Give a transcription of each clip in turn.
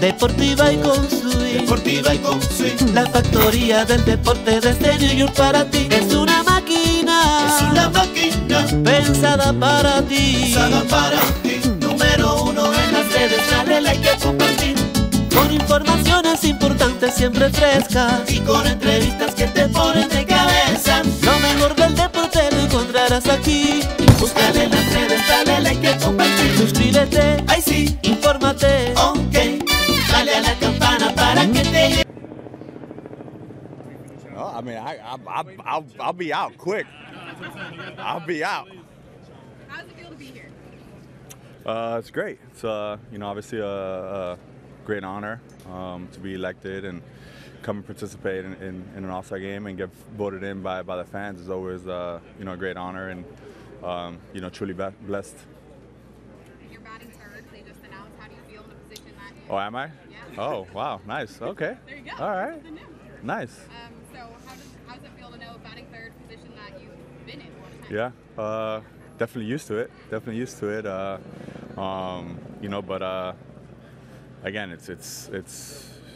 Deportiva y con swing. Deportiva y con swing. La factoría del deporte desde New York para ti. Es una máquina. Es una máquina Pensada para ti. pensada para ti. Número uno en las redes, dale like y compartir. Con informaciones importantes siempre frescas. Y con entrevistas que te ponen de cabeza. Lo mejor del deporte lo encontrarás aquí. Búscale en las redes, dale like y compartir. Suscríbete, Ay sí, infórmate. ok. Dale a la campana para que te llegue. Oh, I mean, I'll be out quick. I'll be out. How does it feel to be here? It's great. It's you know, obviously a great honor to be elected and come and participate in an All-Star game and get voted in by the fans is always you know, a great honor and you know, truly blessed. You're batting third. They just announced. How do you feel in the position that you? Oh, am I? Yeah. Oh, wow, nice. Okay. There you go. All right. The new. Nice. So how does it feel to know batting third position that you've been in one time? Yeah. Definitely used to it. Definitely used to it. You know, but again, it's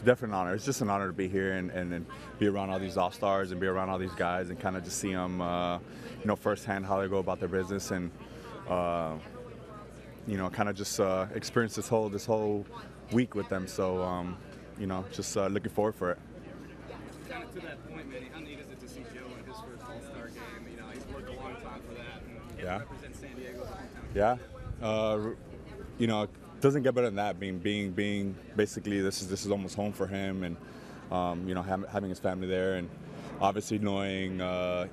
definitely an honor. It's just an honor to be here and be around all these all-stars and be around all these guys and kind of just see them, you know, firsthand how they go about their business and, you know, kind of just experience this whole week with them. So, you know, just looking forward for it. Kind of to that point, Manny, how neat is it to see Joe in his first All-Star game? You know, he's worked a long time for that and Yeah. represent San Diego as a hometown. Yeah. You know, it doesn't get better than that. Being basically this is almost home for him, and you know, having his family there, and obviously knowing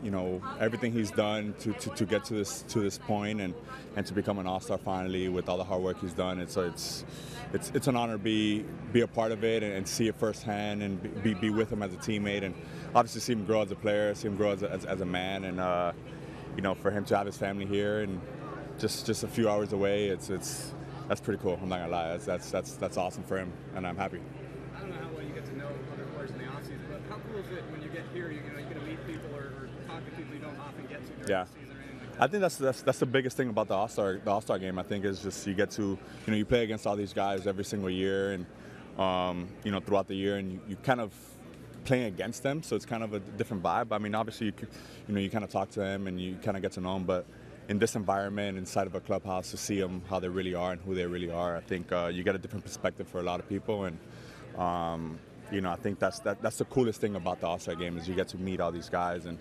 you know, everything he's done to get to this point and to become an all-star finally with all the hard work he's done. It's an honor to be a part of it and see it firsthand and be with him as a teammate and obviously see him grow as a player, see him grow as a man, and you know, for him to have his family here and just a few hours away, that's pretty cool. I'm not gonna lie, that's awesome for him, and I'm happy. I don't know how well you get to know other players in the offseason, but how cool is it when you get here, you know, you're going to meet people or talk to people you don't often get to during Yeah. the season or anything like that? I think that's the biggest thing about the All-Star game. I think is just you get to, you know, you play against all these guys every single year and you know, throughout the year, and you kind of playing against them, so it's kind of a different vibe. I mean, obviously you know, you kind of talk to them and you kind of get to know them, but in this environment inside of a clubhouse to see them how they really are and who they really are, I think you get a different perspective for a lot of people, and you know, I think that's the coolest thing about the All-Star game is you get to meet all these guys and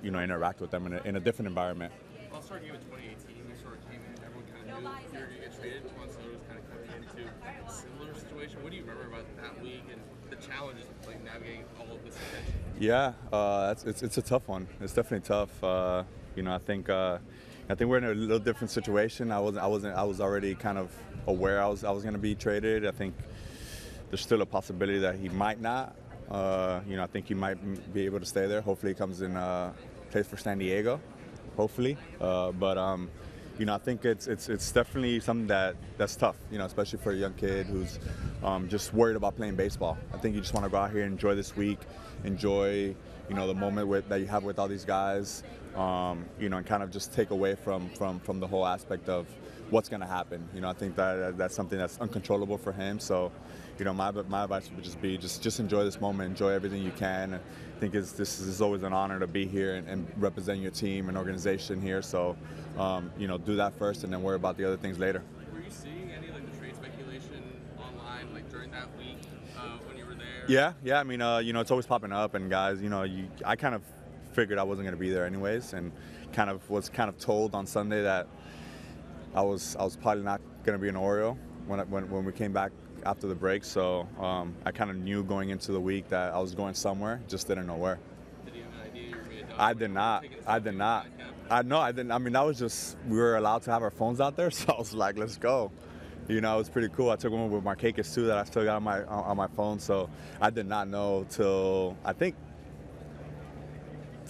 you know, interact with them in a different environment. All-Star game in 2018, you sort of came in, everyone kind of knew you were going to get traded. Juan Soto was kind of coming into a similar situation. What do you remember about that week and the challenges of like navigating all of this attention? Yeah, it's a tough one. It's definitely tough. You know, I think we're in a little different situation. I was already kind of aware I was going to be traded. I think there's still a possibility that he might not. You know, I think he might be able to stay there. Hopefully, he comes in plays for San Diego. Hopefully, but you know, I think it's definitely something that's tough. You know, especially for a young kid who's just worried about playing baseball. I think you just want to go out here and enjoy this week, enjoy, you know, the moment that you have with all these guys. You know, and kind of just take away from the whole aspect of what's going to happen. You know, I think that's something that's uncontrollable for him. So, you know, my advice would just be just enjoy this moment, enjoy everything you can. And I think this is always an honor to be here and represent your team and organization here. So, you know, do that first and then worry about the other things later. Were you seeing any like the trade speculation online like during that week when you were there? Yeah. I mean, you know, it's always popping up, and guys, you know, I kind of figured I wasn't going to be there anyways, and was told on Sunday that I was probably not going to be an Oriole when we came back after the break. So I kind of knew going into the week that I was going somewhere, just didn't know where. Did you have an idea you were going to do? I did not. I didn't. I mean, that was just, we were allowed to have our phones out there, so I was like, let's go. You know, it was pretty cool. I took one with Marquez too that I still got on my phone. So I did not know till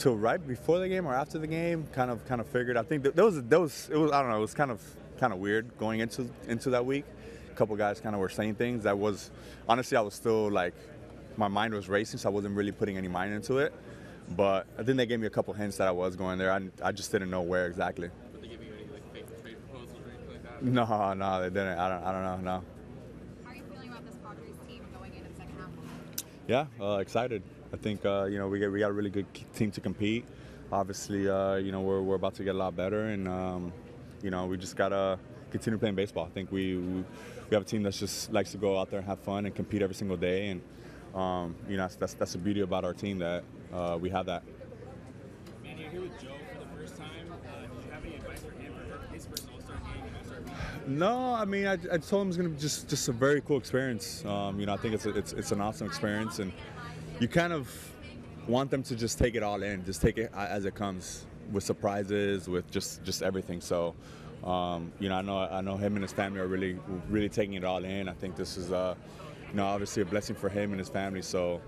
right before the game or after the game. Kind of figured. I think it was I don't know. It was kind of weird going into that week. A couple guys kind of were saying things that was, honestly, I was still like, my mind was racing, so I wasn't really putting any mind into it. But I think they gave me a couple hints that I was going there. I just didn't know where exactly. Did they give you any like fake trade proposals or anything like that? No, they didn't. I don't know. No. How are you feeling about the Yeah, excited. I think we got a really good team to compete. Obviously, we're about to get a lot better, and we just gotta continue playing baseball. I think we have a team that just likes to go out there and have fun and compete every single day, and that's the beauty about our team, that we have that. Man, you're here with Joe for the first time. Did you have any advice for him for his first All-Star game and All-Star week? No, I mean, I told him it's gonna be just a very cool experience. I think it's an awesome experience, and you kind of want them to just take it all in, just take it as it comes, with surprises, with just everything. So, I know him and his family are really taking it all in. I think this is obviously a blessing for him and his family. So,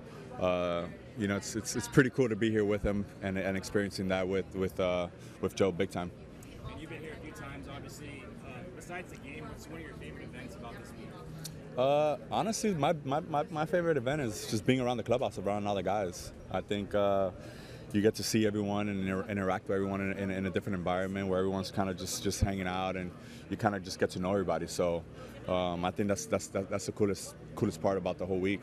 it's pretty cool to be here with him and experiencing that with Joe big time. And you've been here a few times, obviously. Besides the game, what's one of your favorite events about this week? Honestly, my favorite event is just being around the clubhouse, around all the guys. I think you get to see everyone and interact with everyone in a different environment where everyone's kind of just hanging out, and you kind of just get to know everybody. So I think that's the coolest part about the whole week.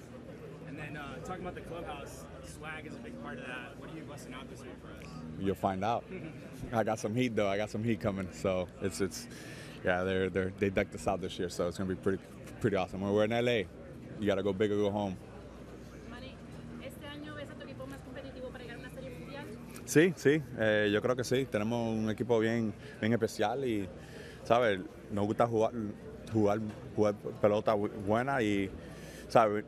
And then talking about the clubhouse, swag is a big part of that. What are you busting out this week for us? You'll find out. I got some heat though. I got some heat coming. So they decked us out this year, so it's gonna be pretty awesome. We're in LA. You gotta go big or go home. Manny, ¿este año ves a tu equipo más competitivo para llegar a una serie mundial? Sí, yo creo que sí. Tenemos un equipo bien especial y, ¿sabes? Nos gusta jugar pelota buena y, ¿sabes?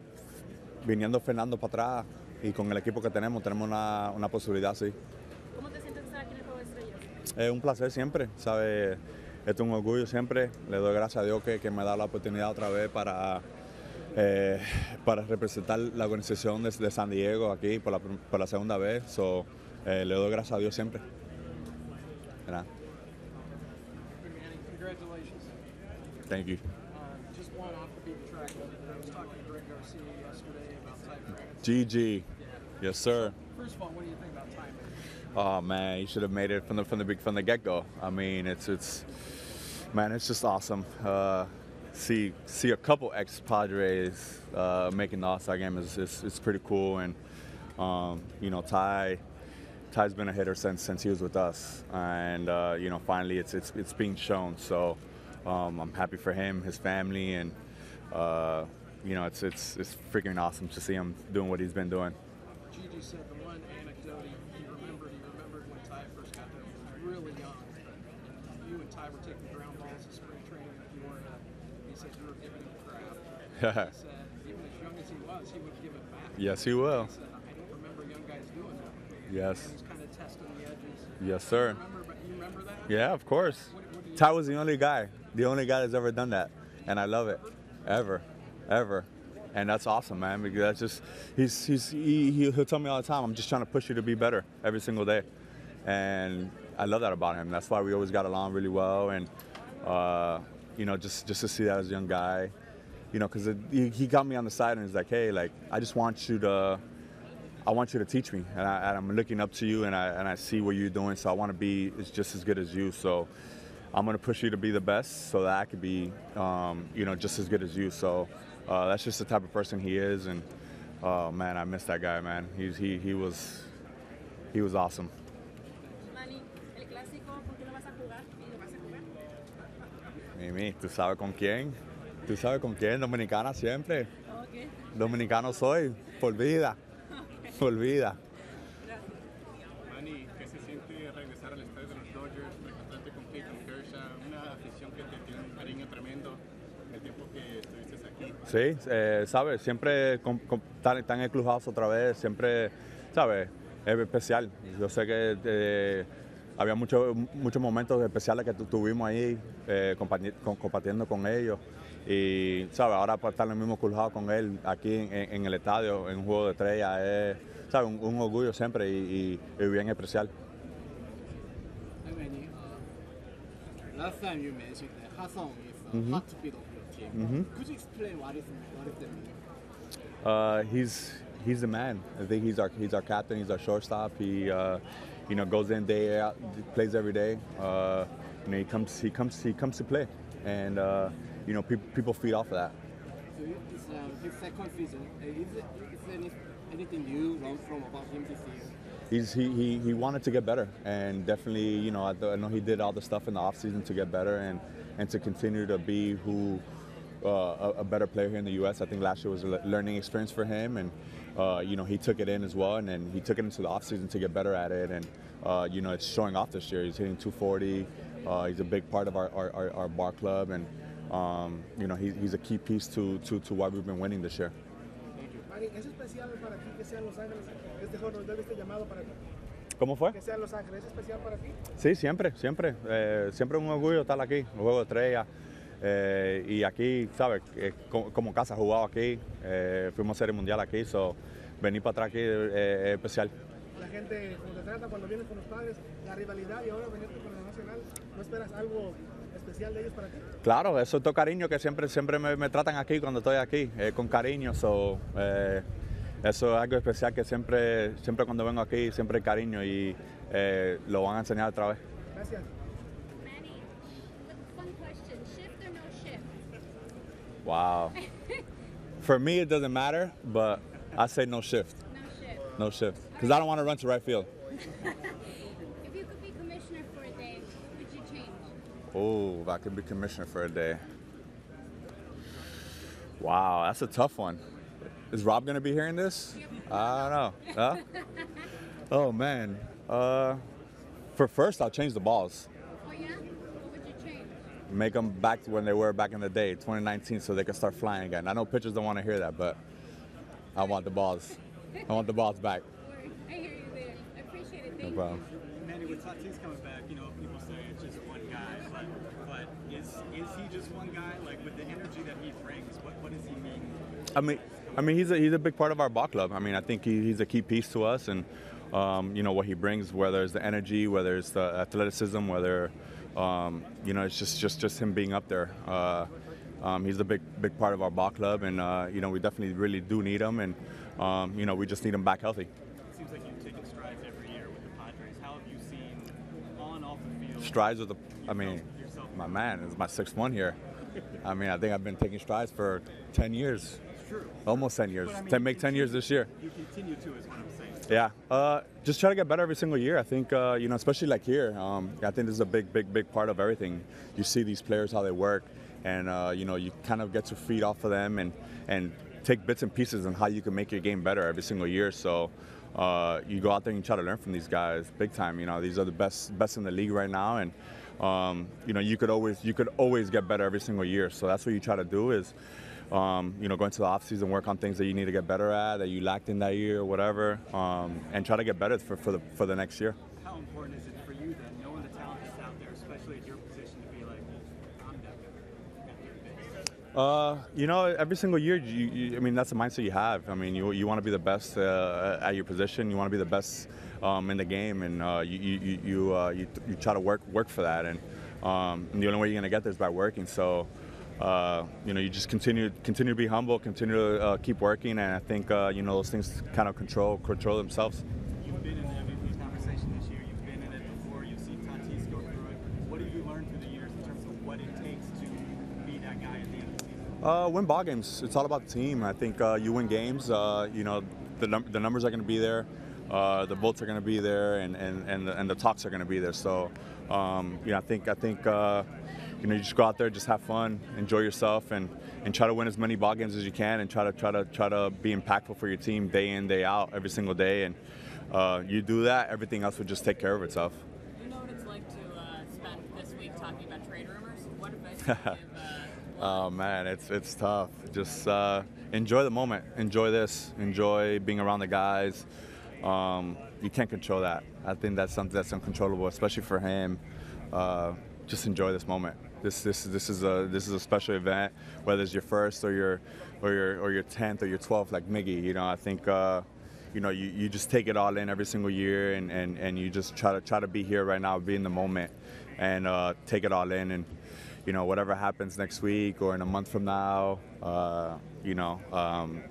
Viniendo Fernando para atrás y con el equipo que tenemos una posibilidad, sí. ¿Cómo te sientes de estar aquí en el Juego de Estrellas? Es un placer siempre, ¿sabes? Esto es un orgullo siempre. Le doy gracias a Dios que me da la oportunidad otra vez para representar la organización de San Diego aquí por la segunda vez. So, le doy gracias a Dios siempre. Manny, congratulations. Thank you. Just one off the beat track. I was talking to Greg Garcia yesterday about time. GG. Yes, sir. First of all, what do you think about time? Oh man, you should have made it from the get-go. I mean, it's just awesome. See a couple ex-Padres making the All-Star game is pretty cool, and Ty's been a hitter since he was with us, and finally it's being shown. So I'm happy for him, his family, and it's freaking awesome to see him doing what he's been doing. Gigi said the one anecdote he remembered when Ty first got there. He was really young. And you and Ty were taking ground balls in spring training. He said you were giving him crap. He said even as young as he would give it back. Yes, he will. He said, I don't remember young guys doing that. Yes. And he's kind of testing the edges. Yes, sir. You remember that? Yeah, of course. Ty was the only guy that's ever done that, and I love it, ever. And that's awesome, man, because that's just, he'll tell me all the time, I'm just trying to push you to be better every single day. And I love that about him. That's why we always got along really well. And, just to see that as a young guy, because he got me on the side and he's like, hey, like, I want you to teach me. And I'm looking up to you, and I see what you're doing, so I want to be just as good as you. So I'm going to push you to be the best so that I could be, just as good as you. So that's just the type of person he is, and man, I miss that guy, man. He was awesome. Manny, el clásico, ¿con quién lo vas a jugar? ¿Y lo vas a jugar? Mimi, ¿tú sabes con quién? ¿Tú sabes con quién? Dominicana siempre. Okay. Dominicano soy, por vida. Por vida. Manny, ¿qué se siente regresar al estadio de los Dodgers, reencontrarte con Kershaw, una afición que te tiene un cariño tremendo en el tiempo que estuviste aquí? Sí, sabes, siempre estar en el clubhouse otra vez, siempre, sabes, es especial. Yo sé que había muchos momentos especiales que tuvimos ahí compartiendo con ellos. Y, ¿sabes? Ahora para estar en el mismo clubhouse con él aquí en el estadio, en un juego de estrella, es, ¿sabes? Un orgullo siempre y bien especial. Hey, Manny, last time you mentioned that Hassan is a heartbeat of your team. Could you explain what is the mean? He's the man. I think he's our captain. He's our shortstop. He goes in day out, plays every day. He comes to play, and people feed off of that. So it's his second season. Is there anything you learned from about him this year? He wanted to get better, and definitely, you know, I know he did all the stuff in the offseason to get better and to continue to be a better player here in the U.S. I think last year was a learning experience for him, and you know, he took it in as well, and then he took it into the offseason to get better at it, and you know, it's showing off this year. He's hitting 240. He's a big part of our bar club, and you know, he's a key piece to why we've been winning this year. Manny, ¿es especial para ti que sean Los Ángeles? Este juego nos debe este llamado para ti. ¿Cómo fue? Que sean Los Ángeles, ¿es especial para ti? Sí, siempre. Siempre un orgullo estar aquí, un juego de estrella. Y aquí, ¿sabes? Como casa, jugado aquí. Fuimos a Serie Mundial aquí, so venir para atrás aquí es especial. La gente, como te trata cuando vienes con los Padres, la rivalidad y ahora venir con el Nacional, ¿no esperas algo especial de ellos para ti? Claro, eso es todo cariño que siempre me tratan aquí cuando estoy aquí, con cariño. So, eso es algo especial que siempre cuando vengo aquí, siempre hay cariño y lo van a enseñar otra vez. Gracias. Manny, fun question. Shift or no shift? Wow. For me, it doesn't matter, but I say no shift. No shift. No shift. Because I don't want to run to right field. If you could be commissioner for a day, would you change? Oh, if I could be commissioner for a day. Wow, that's a tough one. Is Rob going to be hearing this? I don't know. Huh? Oh, man. For first, I'll change the balls. Oh, yeah? What would you change? Make them back to when they were back in the day, 2019, so they can start flying again. I know pitchers don't want to hear that, but I want the balls. I want the balls back. I hear you there. I appreciate it. Thank No problem. Manny, with Tatis coming back, you know, people say it's just one guy, but is he just one guy? Like, with the energy that he brings, what does he mean? I mean, he's a big part of our ball club. I mean, I think he's a key piece to us, and you know what he brings, whether it's the energy, whether it's the athleticism, whether you know, it's just him being up there. He's a big part of our ball club, and you know, we definitely really do need him, and you know, we just need him back healthy. It seems like you've taken strides every year with the Padres. How have you seen on off the field? Strides with my man, it's my 6th one here. I mean, I think I've been taking strides for 10 years. It's true. Almost 10 years. But, I mean, Make 10 years this year. You continue to, is what I'm saying. Yeah, just try to get better every single year. I think, you know, especially like here, I think this is a big part of everything. You see these players, how they work, and, you know, you kind of get to feed off of them and take bits and pieces on how you can make your game better every single year. So you go out there and you try to learn from these guys big time. You know, these are the best in the league right now, and you know, you could always get better every single year. So that's what you try to do is, you know, go into the off season, work on things that you need to get better at, that you lacked in that year or whatever, and try to get better for the next year. How important is it for you then, knowing the talent that's out there, especially at your position, to be like, I'm that good? You know, every single year, I mean, that's the mindset you have. I mean, you want to be the best at your position. You want to be the best in the game, and you try to work for that. And the only way you're gonna get there is by working. So, you know, you just continue to be humble, continue to keep working, and I think you know, those things kind of control themselves. You've been in the MVP conversation this year. You've been in it before. You've seen Tatis go through it. What have you learned through the years in terms of what it takes to be that guy at the end of the season? Win ball games. It's all about the team. I think you win games. You know, the numbers are going to be there, the votes are going to be there, and the talks are going to be there. So, you know, I think you know, you just go out there, just have fun, enjoy yourself, and try to win as many ball games as you can, and try to be impactful for your team day in, day out, every single day. And you do that, everything else will just take care of itself. You know what it's like to spend this week talking about trade rumors? What advice would you give? Oh man, it's tough. Just enjoy the moment. Enjoy this. Enjoy being around the guys. You can't control that. I think that's something that's uncontrollable, especially for him. Just enjoy this moment. This is a special event, whether it's your first or your 10th or your 12th, like Miggy. You know, I think you know, you just take it all in every single year, and you just try to be here right now, be in the moment, and take it all in. And you know, whatever happens next week or in a month from now, you know,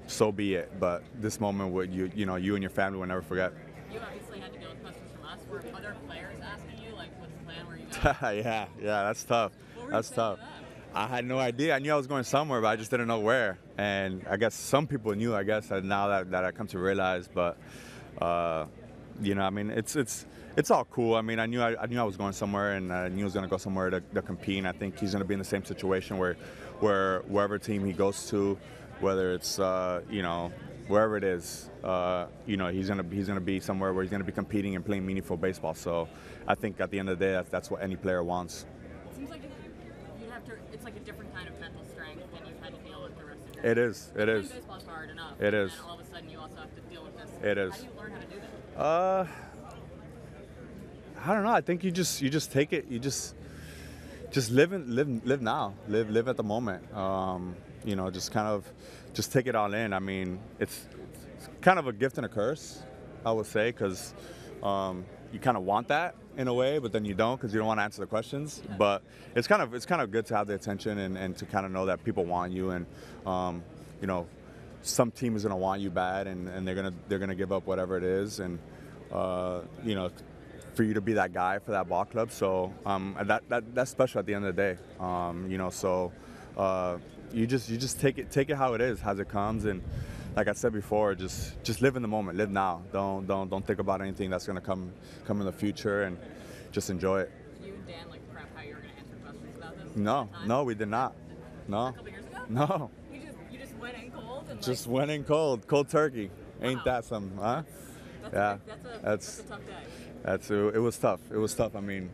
so be it. But this moment, you know, you and your family will never forget. You obviously had to deal with questions from us. Were other players asking you, like, what's the plan? Where you going? Yeah, that's tough. That's tough. I had no idea. I knew I was going somewhere, but I just didn't know where. And I guess some people knew, I guess, now that I come to realize. But, you know, I mean, it's all cool. I mean, I knew I was going somewhere, and I knew I was going to go somewhere to compete. And I think he's going to be in the same situation where wherever team he goes to, whether it's, you know, wherever it is, you know, he's gonna be somewhere where he's gonna be competing and playing meaningful baseball. So I think at the end of the day, that's what any player wants. It seems like you have to. It's like a different kind of mental strength than you've had to deal with the rest of your It is. It is. Baseball's hard enough. It is. And then all of a sudden, you also have to deal with this. It is. How do you learn how to do that? I don't know. I think you just take it. You just live now. Live at the moment. You know, just kind of take it all in. I mean, it's kind of a gift and a curse, I would say, because you kind of want that in a way, but then you don't because you don't want to answer the questions. But it's kind of good to have the attention and to kind of know that people want you, and you know, some team is gonna want you bad, and they're gonna give up whatever it is, and you know, for you to be that guy for that ball club. So that's special at the end of the day. You know, so you just take it how it is, as it comes, and like I said before, just live in the moment, live now. Don't think about anything that's gonna come in the future, and just enjoy it. You and Dan like prep how you're gonna answer questions about this? No, we did not. No. A couple years ago? No. You just went in cold and just went in cold turkey. Wow. Ain't that something, huh? That's a tough day. It was tough. It was tough. I mean,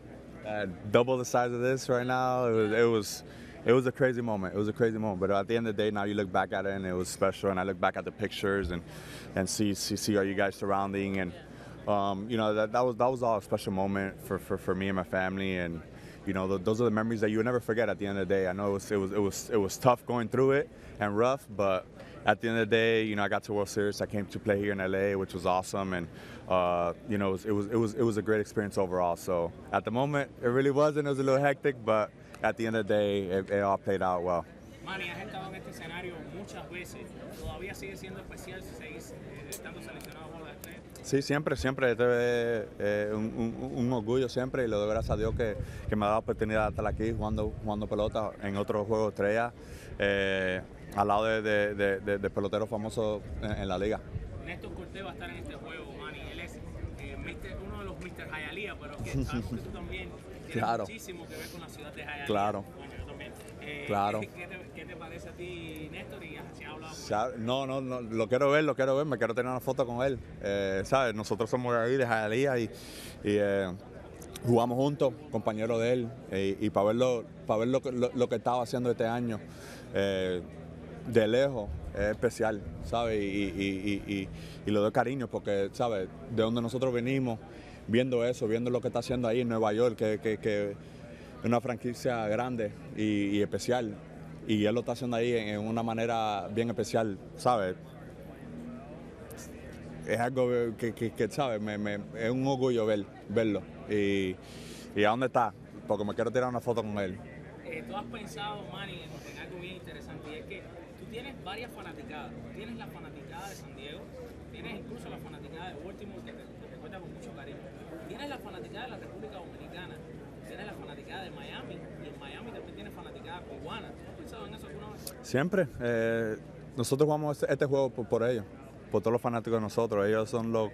double the size of this right now. It was a crazy moment. It was a crazy moment. But at the end of the day, now you look back at it, and it was special. And I look back at the pictures and see all you guys surrounding, and you know, that was all a special moment for me and my family. And you know, those are the memories that you will never forget. At the end of the day, I know it was tough going through it and rough, but at the end of the day, you know, I got to World Series. I came to play here in LA, which was awesome, and you know, it was a great experience overall. So at the moment, it really wasn't. It was a little hectic, but at the end of the day, it all played out well. Manny, has estado en este escenario muchas veces. ¿Todavía sigue siendo especial si seguís estando seleccionado por la estrella? Sí, siempre. Este es un orgullo siempre, y le doy gracias a Dios que me ha dado la oportunidad de estar aquí jugando pelota en otro juego de estrella, al lado de peloteros famosos en la liga. Néstor Cortés va a estar en este juego, Manny. Él es uno de los Mr. Hialeah, pero que sabemos que tú también tienes muchísimo que ver con la ciudad de Hialeah. Claro. Bueno, yo también. Claro. ¿Qué te parece a ti, Néstor? Y si ha hablado. No, lo quiero ver, me quiero tener una foto con él. ¿Sabes? Nosotros somos ahí de Hialeah y jugamos juntos, compañeros de él, y para ver lo que estaba haciendo este año, de lejos, es especial, ¿sabes? Y le doy cariño porque, ¿sabes? De donde nosotros venimos, viendo eso, viendo lo que está haciendo ahí en Nueva York, que es una franquicia grande y especial, y él lo está haciendo ahí en una manera bien especial, ¿sabes? Es algo que ¿sabes? Es un orgullo verlo. Y ¿a dónde está? Porque me quiero tirar una foto con él. Tú has pensado, Manny, en algo bien interesante, y es que tú tienes varias fanaticadas. Tienes la fanaticada de San Diego, tienes incluso la fanaticada de Baltimore, que te recuerda con mucho cariño. Tienes la fanaticada de la República Dominicana, tienes la fanaticada de Miami, y en Miami también tienes fanaticada cubana. ¿Tú has pensado en eso alguna vez? Siempre. Nosotros jugamos este juego por ellos, por todos los fanáticos de nosotros. Ellos son lo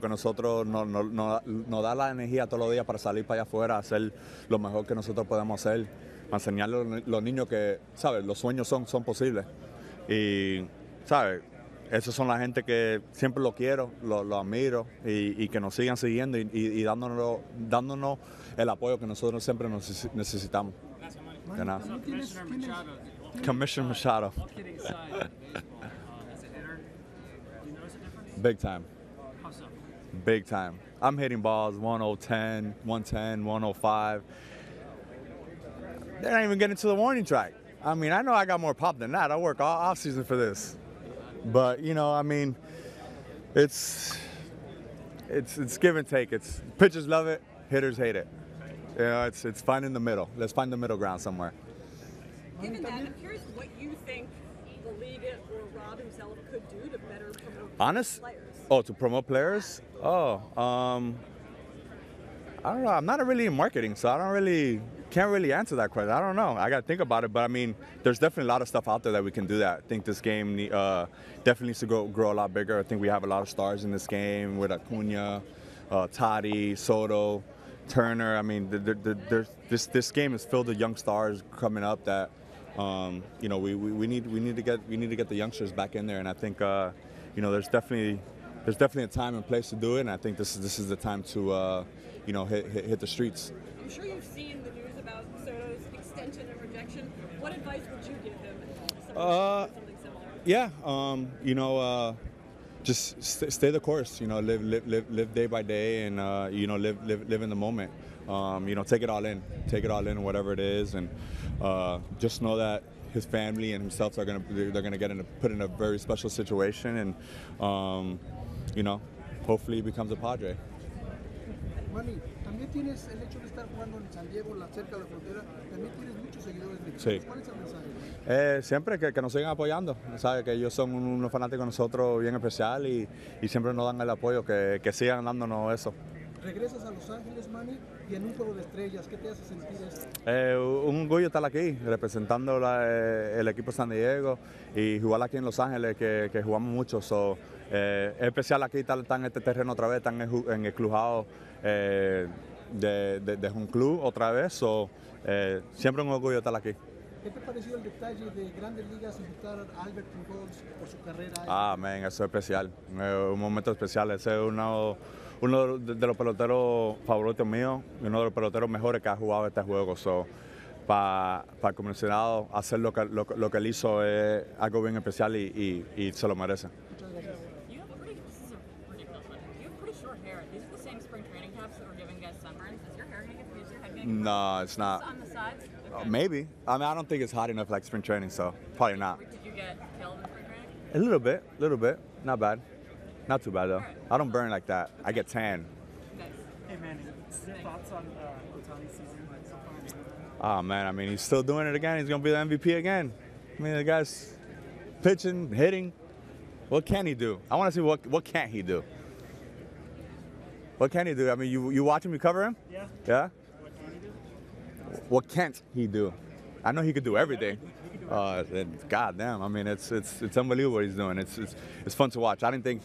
que nosotros nos da la energía todos los días para salir para allá afuera, a hacer lo mejor que nosotros podemos hacer, a enseñarle a los niños que, ¿sabes? Los sueños son posibles. Y, ¿sabes? Esos son la gente que siempre lo quiero, lo admiro, y que nos sigan siguiendo y dándonos el apoyo que nosotros siempre necesitamos. Gracias, Manny. De nada. Commissioner Machado. All kidding aside, baseball, as a hitter, do you notice a difference? Big time. How so? Big time. I'm hitting balls 110, 110, 105. They're not even getting to the warning track. I mean, I know I got more pop than that. I work all off season for this. But, you know, I mean, it's give and take. It's pitchers love it, hitters hate it. You know, it's finding the middle. Let's find the middle ground somewhere. Given that, I'm curious what you think the league or Rob himself could do to better promote players. Oh, to promote players? Oh, I don't know. I'm not really in marketing, so I don't really can't really answer that question. I don't know. I got to think about it. But I mean, there's definitely a lot of stuff out there that we can do that. I think this game definitely needs to grow a lot bigger. I think we have a lot of stars in this game with Acuna, Tati, Soto, Turner. I mean, this game is filled with young stars coming up that you know we need to get the youngsters back in there. And I think you know there's definitely a time and place to do it. And I think this is the time to you know hit the streets. I'm sure you've seen the news about Soto's extension and rejection. What advice would you give him? Something similar. Yeah, you know, just stay the course. You know, live day by day, and you know, live in the moment. You know, take it all in, whatever it is, and just know that his family and himself are gonna put in a very special situation, and you know, hopefully he becomes a Padre. Manny, también tienes el hecho de estar jugando en San Diego, cerca de la frontera, también tienes muchos seguidores mexicanos. Sí. ¿Cuál es el mensaje? Siempre que nos sigan apoyando, sabe que ellos son unos fanáticos de nosotros bien especial y siempre nos dan el apoyo, que sigan dándonos eso. Regresas a Los Ángeles, Manny, y en un juego de estrellas, ¿qué te hace sentir esto? Un orgullo estar aquí, representando el equipo San Diego y jugar aquí en Los Ángeles, que jugamos mucho. Es especial aquí estar en este terreno otra vez, estar en el clubhouse de un club otra vez. Siempre un orgullo estar aquí. ¿Qué te pareció el detalle de Grandes Ligas invitar a Albert Pujols por su carrera? Man, eso es especial, un momento especial. Ese es uno de los peloteros favoritos míos y uno de los peloteros mejores que ha jugado este juego. Para el comisionado hacer lo que él hizo es algo bien especial y se lo merece. You have pretty short hair. These are the same spring training caps that were giving guys sunburns. Is your hair gonna get No, it's not. On the sides? Okay. Maybe. I mean, I don't think it's hot enough like spring training, so probably not. Did you get killed in spring training? A little bit. Not bad. Not too bad though. Right. I don't burn like that. I get tan. Nice. Hey Manny, your thoughts on Otani's season so far? Oh man, I mean, he's still doing it again. He's gonna be the MVP again. I mean, the guy's pitching, hitting. What can he do? I want to see what can't he do. What can he do? I mean, you watch him, you cover him? Yeah. Yeah? What can he do? What can't he do? I know he could do everything. God damn, I mean, it's unbelievable what he's doing. It's fun to watch. I didn't think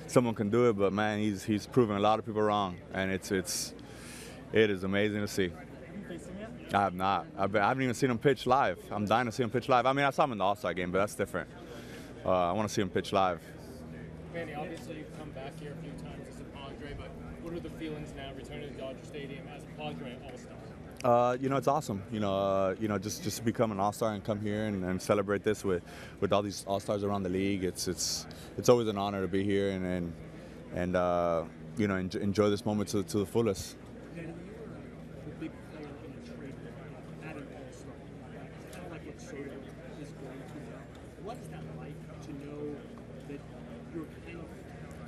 someone can do it, but man, he's proven a lot of people wrong, and it is amazing to see. Have you faced him yet? I have not. I haven't even seen him pitch live. I'm dying to see him pitch live. I mean, I saw him in the All-Star game, but that's different. I want to see him pitch live. Manny, obviously you've come back here a few times as a Padre, but what are the feelings now returning to Dodger Stadium as a Padre All-Star? You know, it's awesome. You know, just to become an All-Star and come here and celebrate this with all these All-Stars around the league. It's always an honor to be here and you know, enjoy this moment to the fullest. Manny, you were a big player in the trade at an All-Star. It's kind of like what Soto is going to now. What is that like to know that you're kind of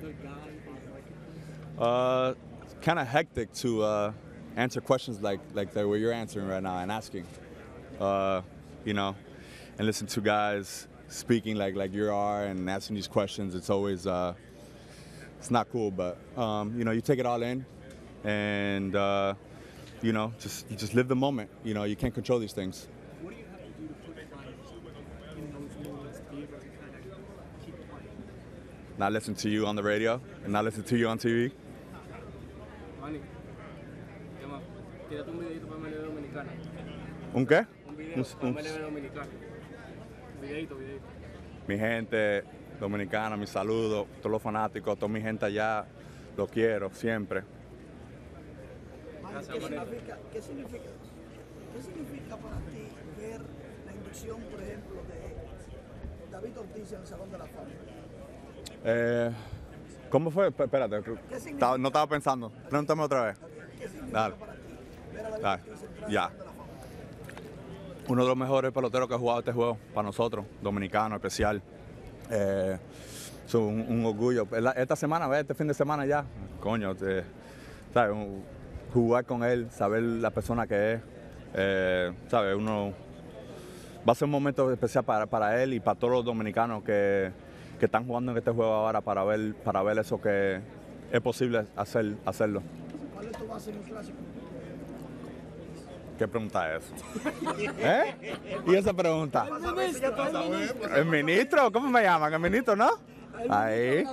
the guy in the marketplace? Kind of hectic to answer questions like the way you're answering right now and asking, you know, and listen to guys speaking like you are and asking these questions. It's always it's not cool, but you know, you take it all in, and you know, just live the moment. You know, you can't control these things. What do you have to do to put pride in those moments to be able to kind of keep playing? Not listen to you on the radio and not listen to you on TV. Manny, tírate un videito para Manera Dominicana. ¿Un qué? Un video para Manera Dominicana. Videito. Mi gente dominicana, mis saludos, todos los fanáticos, toda mi gente allá, lo quiero siempre. Manny, ¿qué significa para ti ver la inducción, por ejemplo, de David Ortiz en el Salón de la Fama? ¿Cómo fue? Espérate, no estaba pensando. Pregúntame otra vez. ¿Qué significa para ti ver a David Ortiz entrar ya. al Salón de la Fama? Uno de los mejores peloteros que ha jugado este juego para nosotros, dominicano, especial. Es un orgullo. Esta semana, este fin de semana ya, coño, ¿sabes? Jugar con él, saber la persona que es, ¿sabes? Uno va a ser un momento especial para él y para todos los dominicanos que están jugando en este juego ahora para ver eso que es posible hacerlo. ¿Cuál es tu base en el clásico? ¿Qué pregunta es eso? ¿Eh? ¿Y esa pregunta? ¿El ministro? ¿Cómo me llaman? ¿El ministro, no? Ahí.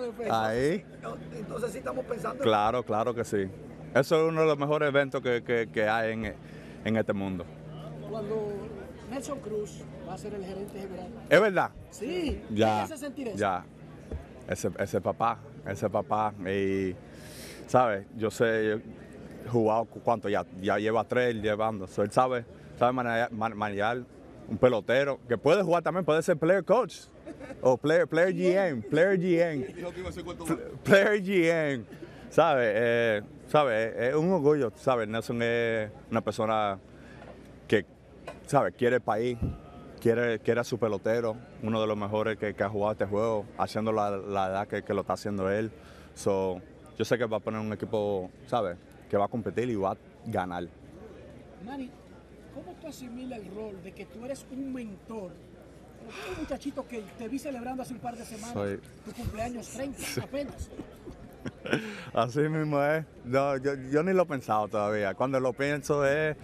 Entonces sí estamos pensando. Claro, claro que sí. Eso es uno de los mejores eventos que hay en este mundo. Cuando Nelson Cruz va a ser el gerente general. ¿Es verdad? Sí. Ya. ¿Qué hace sentir eso? Ya. Ese papá. Y, ¿sabes? Yo sé, he jugado, ¿cuánto? Ya lleva 3 llevando. So, él sabe manejar un pelotero que puede jugar también, puede ser player coach o player GM. ¿Sabes? Es un orgullo, ¿sabes? Nelson es una persona que, ¿sabes? Quiere el país, quiere a su pelotero, uno de los mejores que ha jugado este juego, haciendo la edad que lo está haciendo él. So, yo sé que va a poner un equipo, ¿sabes? Que va a competir y va a ganar. Manny, ¿cómo tú asimilas el rol de que tú eres un mentor? Un muchachito que te vi celebrando hace un par de semanas, tu cumpleaños 30, apenas. Así mismo es. No, yo ni lo he pensado todavía. Cuando lo pienso es,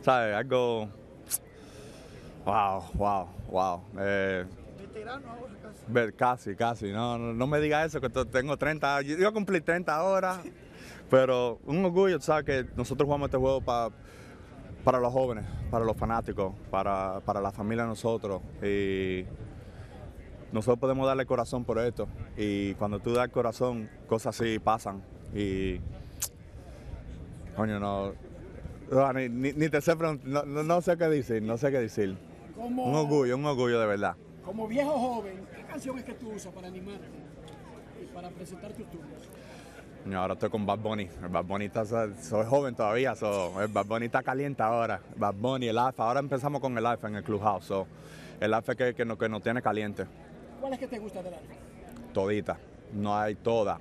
¿sabes? Algo... Wow. Veterano ahora Casi. No me digas eso, que tengo 30. Yo cumplí 30 ahora. Pero un orgullo, ¿sabes? Que nosotros jugamos este juego para los jóvenes, para los fanáticos, para la familia de nosotros. Y nosotros podemos darle corazón por esto. Y cuando tú das el corazón, cosas así pasan. Y, coño, ni te sé preguntar, no sé qué decir, Un orgullo de verdad. Como viejo joven, ¿qué canción es que tú usas para animar y para presentar tus turnos? Ahora estoy con Bad Bunny. El Bad Bunny soy joven todavía, el Bad Bunny está caliente ahora. Bad Bunny, el Alfa. Ahora empezamos con el Alfa en el Clubhouse. El Alfa que nos tiene caliente. ¿Cuál es que te gusta del Alfa? Todita. No hay toda.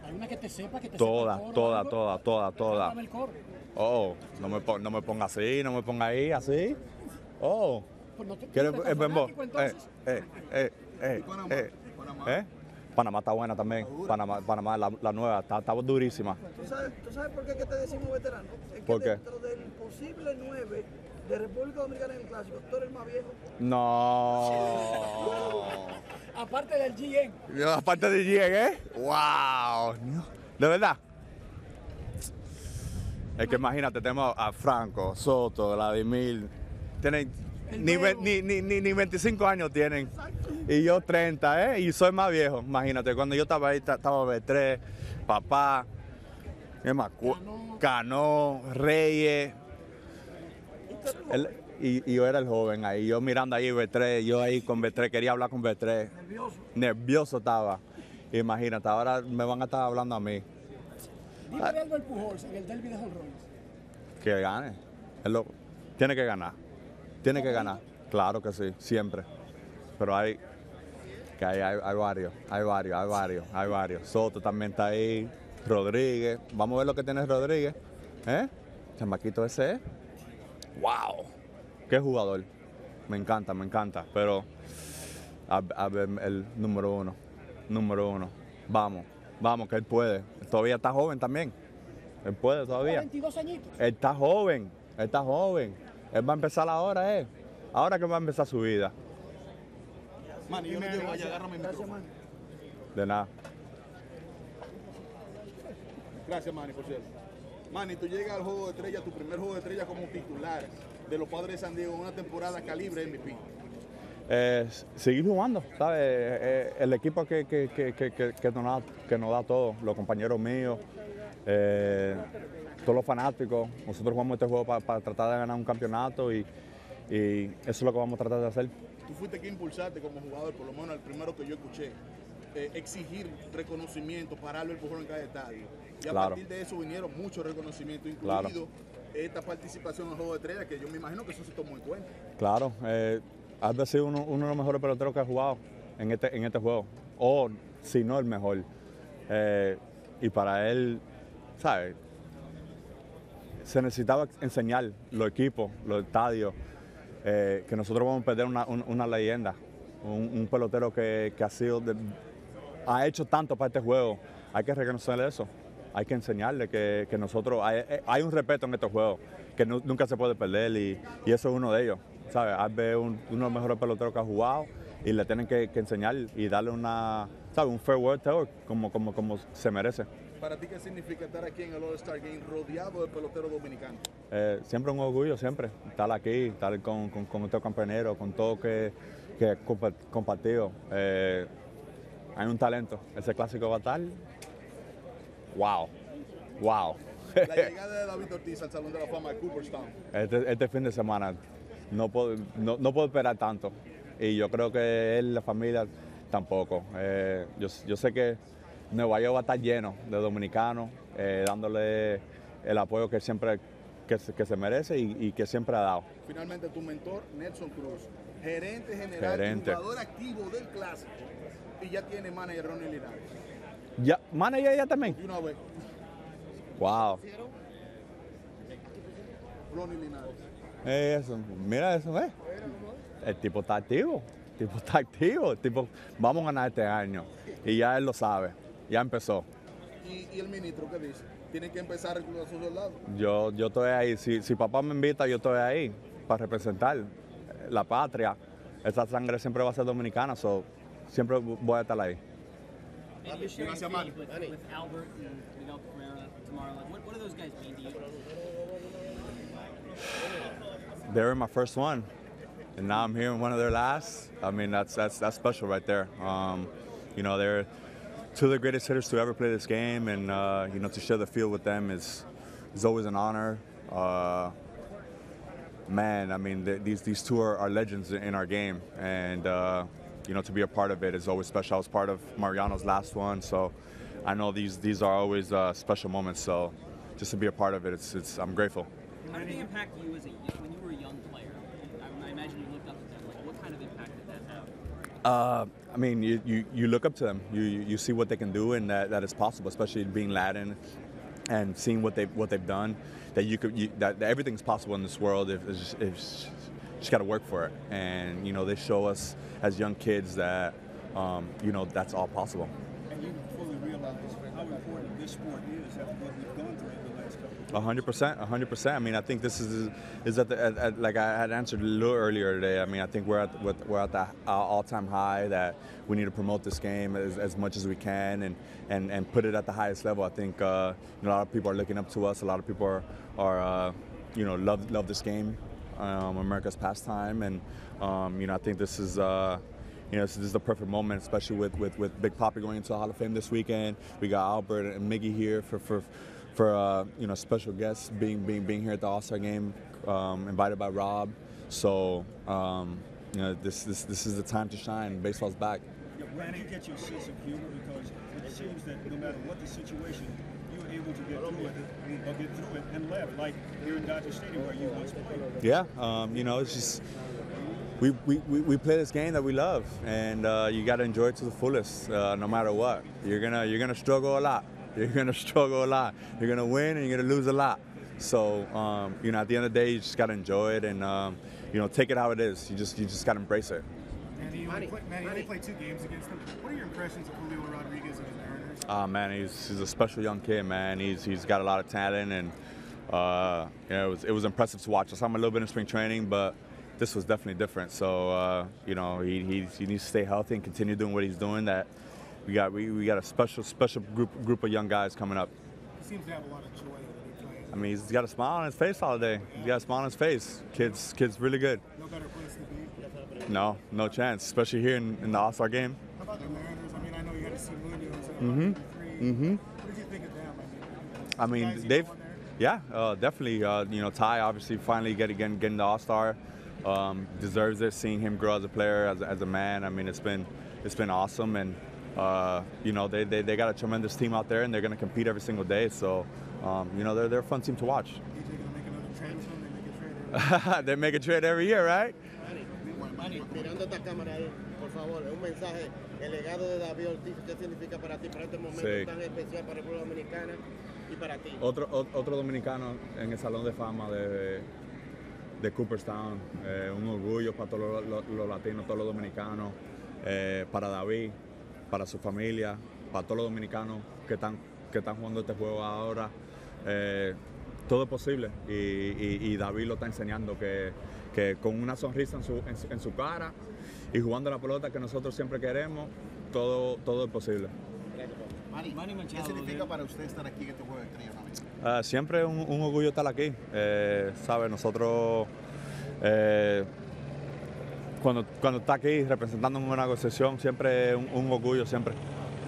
¿Hay una que te sepa que te toda, sepa el coro? Toda. El coro. Oh, no me ponga así, no me ponga ahí, así. Oh. Pues no te ¿Quieres el bembo? Panamá está buena también. Panamá la nueva, está durísima. ¿Tú sabes por qué que te decimos veterano? Es que ¿Por qué? Dentro del posible 9 de República Dominicana en el Clásico, tú eres el más viejo. No. Aparte del GM. Aparte del GM, ¡Wow! ¿De verdad? Es que imagínate, tenemos a Franco, Soto, Vladimir. Tienen ni 25 años tienen. Y yo 30, y soy más viejo. Imagínate, cuando yo estaba ahí, estaba B3, papá, Cano, Reyes. Y yo era el joven ahí, yo mirando ahí B3, yo ahí con B3, quería hablar con B3. Nervioso estaba. Imagínate, ahora me van a estar hablando a mí. Dime de algo el Pujols en el derbi de jonrones. Que gane. Tiene que ganar. Tiene que ganar. Claro que sí, siempre. Pero hay varios. Soto también está ahí. Rodríguez. Vamos a ver lo que tiene Rodríguez. Chamaquito ese. ¡Wow! ¡Qué jugador! Me encanta. Pero a ver el número uno. Vamos, que él puede. Todavía está joven también. Él puede todavía. 22 añitos. Él está joven. Él va a empezar ahora, Ahora que va a empezar su vida. Manny, yo no te vaya, agárrame el micrófono. De nada. Gracias, Manny, por cierto. Manny, tú llegas al juego de estrella, tu primer juego de estrella como titular de los Padres de San Diego en una temporada calibre MVP. Seguir jugando, ¿sabes? El equipo que nos da todo, los compañeros míos, todos los fanáticos. Nosotros jugamos este juego para tratar de ganar un campeonato y eso es lo que vamos a tratar de hacer. Tú fuiste que impulsaste como jugador, por lo menos el primero que yo escuché, exigir reconocimiento, pararlo el empujón en cada estadio. Y a partir de eso vinieron muchos reconocimientos, incluido esta participación en el juego de estrella, que yo me imagino que eso se tomó en cuenta. Claro, ha sido uno de los mejores peloteros que ha jugado en este juego, o si no el mejor. Y para él, ¿sabes? Se necesitaba enseñar los equipos, los estadios, que nosotros vamos a perder una leyenda, un pelotero que ha hecho tanto para este juego. Hay que reconocerle eso. hay que enseñarle que nosotros, hay un respeto en estos juegos que nunca se puede perder y eso es uno de ellos, ¿sabes? Albe es uno de los mejores peloteros que ha jugado y le tienen que enseñar y darle un fair word to como se merece. ¿Para ti qué significa estar aquí en el All-Star Game rodeado de peloteros dominicanos? Siempre un orgullo, siempre, estar aquí, estar con estos compañeros, con todo que compartido. Hay un talento, ese clásico va a estar, wow. La llegada de David Ortiz al Salón de la Fama de Cooperstown. Este fin de semana no puedo esperar tanto y yo creo que él, la familia, tampoco. Yo sé que Nueva York va a estar lleno de dominicanos, dándole el apoyo que siempre que se merece y que siempre ha dado. Finalmente tu mentor, Nelson Cruz, gerente general, jugador activo del Clásico, y ya tiene manager Ronnie Linares. ¿Ya? ¿Manager ya también? Y una vez. Wow. Ronnie Linares. Eso, mira eso, El tipo está activo, vamos a ganar este año y ya él lo sabe, ya empezó. ¿Y el ministro qué dice? Tienen que empezar a reclutar a sus soldados. Yo estoy ahí, si papá me invita, yo estoy ahí para representar la patria. Esa sangre siempre va a ser dominicana, siempre voy a estar ahí. Gracias, Manny. With Albert and Miguel Cabrera tomorrow, what do those guys mean to you? They were my first one, and now I'm here in one of their last. I mean, that's special right there. They're two of the greatest hitters to ever play this game, and to share the field with them is always an honor. Man, I mean, these two are legends in our game, and to be a part of it is always special. I was part of Mariano's last one, so I know these are always special moments. So just to be a part of it, I'm grateful. How did they impact you when you were a young player? I imagine you looked up to them. Like, what kind of impact did that have? I mean, you look up to them. You see what they can do, and that it's possible, especially being Latin, and seeing what they've done. That everything's possible in this world if just got to work for it. And they show us as young kids that that's all possible. And you fully realize how important this sport is after what we've gone through in the last couple of years. 100%. I mean, I think this is at like I had answered a little earlier today. I mean, I think we're at the all-time high that we need to promote this game as much as we can and put it at the highest level. I think a lot of people are looking up to us. A lot of people are love this game, America's pastime, and I think this is. This is the perfect moment, especially with Big Papi going into the Hall of Fame this weekend. We got Albert and Miggy here for special guests being here at the All-Star Game, invited by Rob. So this is the time to shine. Baseball's back. Manny, you get your sense of humor because it seems that no matter what the situation, you were able to get through it and laugh, like here in Dodger Stadium where you once played. Yeah, it's just. We play this game that we love, and you got to enjoy it to the fullest, no matter what. You're gonna struggle a lot. You're gonna win and you're gonna lose a lot. So at the end of the day, you just gotta enjoy it and take it how it is. You just gotta embrace it. Manny, you played 2 games against him. What are your impressions of Julio Rodriguez and his Mariners? Man, he's a special young kid, man. He's got a lot of talent, and it was impressive to watch. I saw him a little bit in spring training, but this was definitely different. So he needs to stay healthy and continue doing what he's doing. That we got a special group of young guys coming up. He seems to have a lot of joy when he plays. I mean, he's got a smile on his face all day. He's got a smile on his face. Kid's really good. No better place to be. No chance, especially here in the All-Star game. How about the Mariners? I mean, I know you had to see Munoz. What did you think of them? I mean, they've. Yeah, definitely. Ty obviously finally getting the All-Star. Deserves it. Seeing him grow as a player, as a man. I mean, it's been awesome, and they got a tremendous team out there, and they're going to compete every single day. So, they're a fun team to watch. They make a trade every year, right? Mirando esta cámara ahí, por favor, un mensaje, el legado de David Ortiz, ¿qué significa para ti, para este momento tan especial para la República Dominicana y para ti? Otro dominicano en el Salón de Fama de Cooperstown, un orgullo para todos los latinos, todos los dominicanos, para David, para su familia, para todos los dominicanos que están que están jugando este juego ahora, todo es posible y David lo está enseñando que con una sonrisa en su cara y jugando la pelota que nosotros siempre queremos, todo es posible. Manny Machado, ¿qué significa para usted estar aquí en este juego de estrella? Siempre un orgullo estar aquí. ¿Sabe? Nosotros, cuando está aquí representando en una negociación, siempre un orgullo, siempre.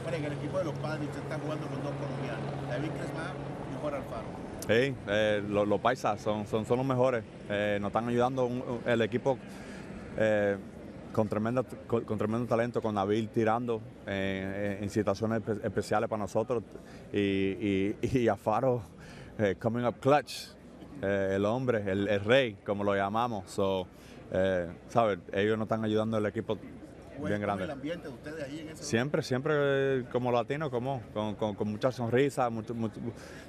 Bueno, en el equipo de los Padres se está jugando con dos colombianos, David Cresma y Juan Alfaro. Sí, los paisas son los mejores. Nos están ayudando el equipo con tremendo talento, con David tirando en situaciones especiales para nosotros y Alfaro coming up clutch, el hombre, el rey, como lo llamamos. ¿Sabes? Ellos nos están ayudando el equipo bien grande. ¿El ambiente de ustedes ahí en ese Siempre como latinos, con mucha sonrisa,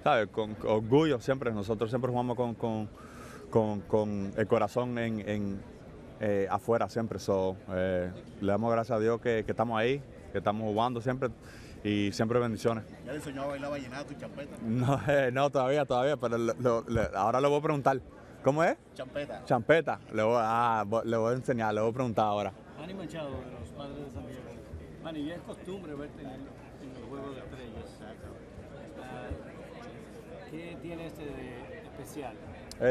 ¿sabes? Con orgullo siempre. Nosotros siempre jugamos con el corazón afuera siempre. Le damos gracias a Dios que estamos ahí, que estamos jugando siempre y siempre bendiciones. ¿Ya le enseñó a bailar vallenato y champeta? No, todavía, pero ahora le voy a preguntar. ¿Cómo es? Champeta. Champeta. Le voy a enseñar, le voy a preguntar ahora. Manny Machado, de los Padres de San Diego. Manny, ya es costumbre verte en los Juegos de Estrellas. ¿Qué tiene este de especial?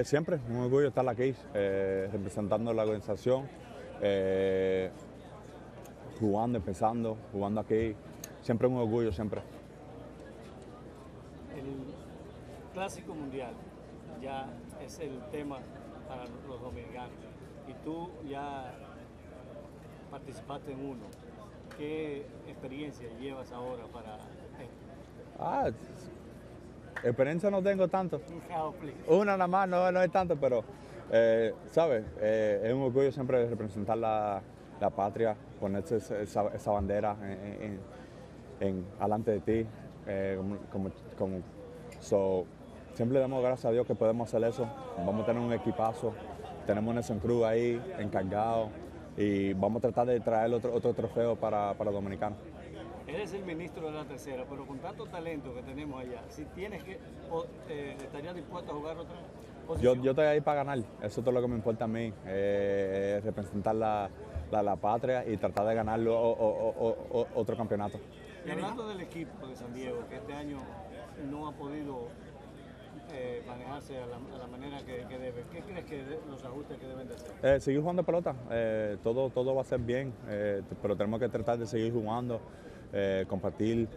Siempre, un orgullo estar aquí, representando la organización, jugando aquí. Siempre un orgullo, siempre. El Clásico Mundial ya es el tema para los dominicanos. Y tú ya participaste en uno. ¿Qué experiencia llevas ahora para esto? Experiencia no tengo tanto. Una nada más, no es tanto, pero, ¿sabes? Es un orgullo siempre representar la patria, ponerse esa bandera alante de ti. Siempre le damos gracias a Dios que podemos hacer eso. Vamos a tener un equipazo. Tenemos Nelson Cruz ahí, encargado. Y vamos a tratar de traer otro trofeo para Dominicano. Eres el ministro de la tercera, pero con tanto talento que tenemos allá, si tienes que, ¿estarías dispuesto a jugar otra posición? Yo estoy ahí para ganar, eso es todo lo que me importa a mí, representar la patria y tratar de ganar otro campeonato. Y hablando del equipo de San Diego, que este año no ha podido manejarse a la manera que debe, ¿qué crees que los ajustes que deben de hacer? Seguir jugando pelota, todo va a ser bien, pero tenemos que tratar de seguir jugando, compartir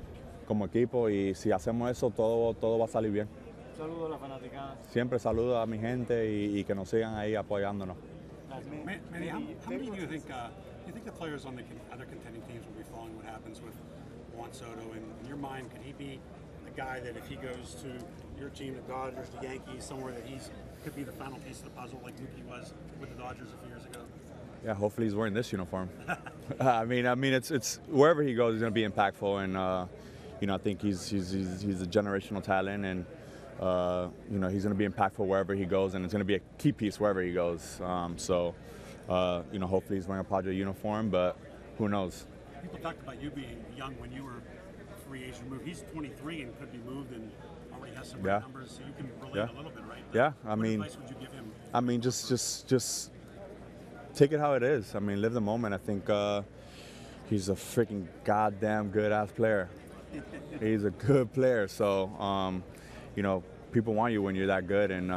como equipo y si hacemos eso todo va a salir bien. Un saludo a la fanaticada. Siempre saludo a mi gente y que nos sigan ahí apoyándonos. Manny, how many do you think the players on the other contending teams will be following what happens with Juan Soto? And in your mind, could he be a guy that if he goes to your team, the Dodgers, the Yankees, somewhere that could be the final piece of the puzzle like Mookie was with the Dodgers a few years ago? Yeah, hopefully he's wearing this uniform. I mean, it's wherever he goes, he's going to be impactful, and I think he's a generational talent, and he's going to be impactful wherever he goes, and it's going to be a key piece wherever he goes. Hopefully he's wearing a Padre uniform, but who knows? People talked about you being young when you were a free agent move. He's 23 and could be moved, and already has some great numbers, so you can relate a little bit, right? Yeah, what advice would you give him? I mean, just take it how it is. I mean, live the moment. I think he's a freaking goddamn good-ass player. He's a good player. So, people want you when you're that good, and